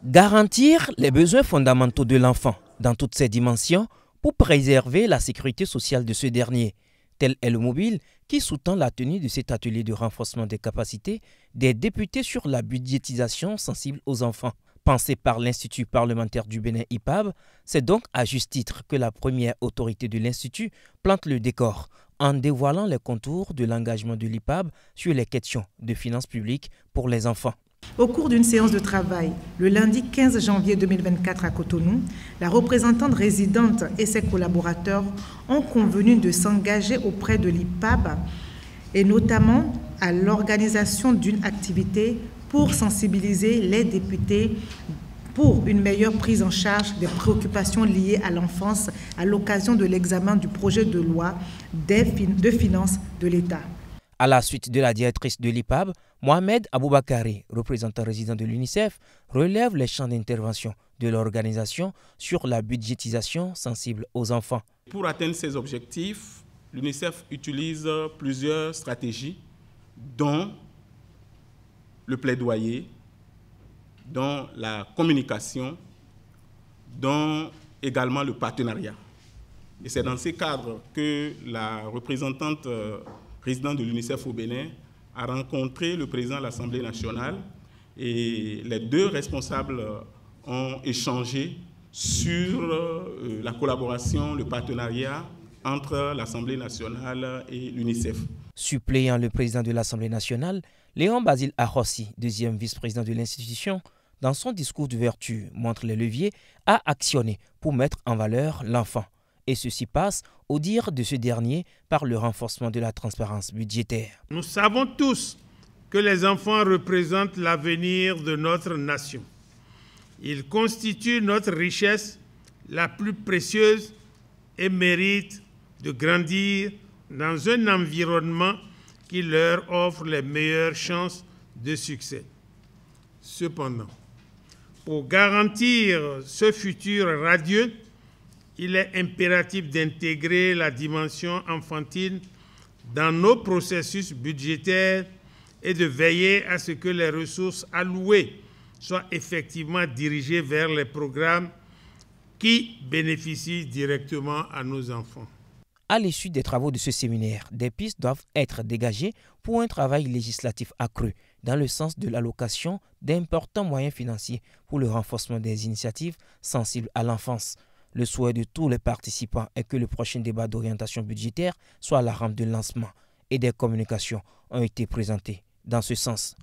Garantir les besoins fondamentaux de l'enfant dans toutes ses dimensions pour préserver la sécurité sociale de ce dernier. Tel est le mobile qui sous-tend la tenue de cet atelier de renforcement des capacités des députés sur la budgétisation sensible aux enfants. Pensé par l'Institut parlementaire du Bénin IPAB, c'est donc à juste titre que la première autorité de l'Institut plante le décor en dévoilant les contours de l'engagement de l'IPAB sur les questions de finances publiques pour les enfants. Au cours d'une séance de travail, le lundi 15 janvier 2024 à Cotonou, la représentante résidente et ses collaborateurs ont convenu de s'engager auprès de l'IPAB et notamment à l'organisation d'une activité pour sensibiliser les députés pour une meilleure prise en charge des préoccupations liées à l'enfance à l'occasion de l'examen du projet de loi de finances de l'État. À la suite de la directrice de l'IPAB, Mohamed Aboubakari, représentant résident de l'UNICEF, relève les champs d'intervention de l'organisation sur la budgétisation sensible aux enfants. Pour atteindre ces objectifs, l'UNICEF utilise plusieurs stratégies, dont le plaidoyer, dont la communication, dont également le partenariat. Et c'est dans ces cadres que la représentante président de l'UNICEF au Bénin, a rencontré le président de l'Assemblée nationale et les deux responsables ont échangé sur la collaboration, le partenariat entre l'Assemblée nationale et l'UNICEF. Suppléant le président de l'Assemblée nationale, Léon Basile Arossi, deuxième vice-président de l'institution, dans son discours d'ouverture, montre les leviers à actionner pour mettre en valeur l'enfant. Et ceci passe, au dire de ce dernier, par le renforcement de la transparence budgétaire. Nous savons tous que les enfants représentent l'avenir de notre nation. Ils constituent notre richesse la plus précieuse et méritent de grandir dans un environnement qui leur offre les meilleures chances de succès. Cependant, pour garantir ce futur radieux, il est impératif d'intégrer la dimension enfantine dans nos processus budgétaires et de veiller à ce que les ressources allouées soient effectivement dirigées vers les programmes qui bénéficient directement à nos enfants. À l'issue des travaux de ce séminaire, des pistes doivent être dégagées pour un travail législatif accru dans le sens de l'allocation d'importants moyens financiers pour le renforcement des initiatives sensibles à l'enfance. Le souhait de tous les participants est que le prochain débat d'orientation budgétaire soit la rampe de lancement et des communications ont été présentées dans ce sens.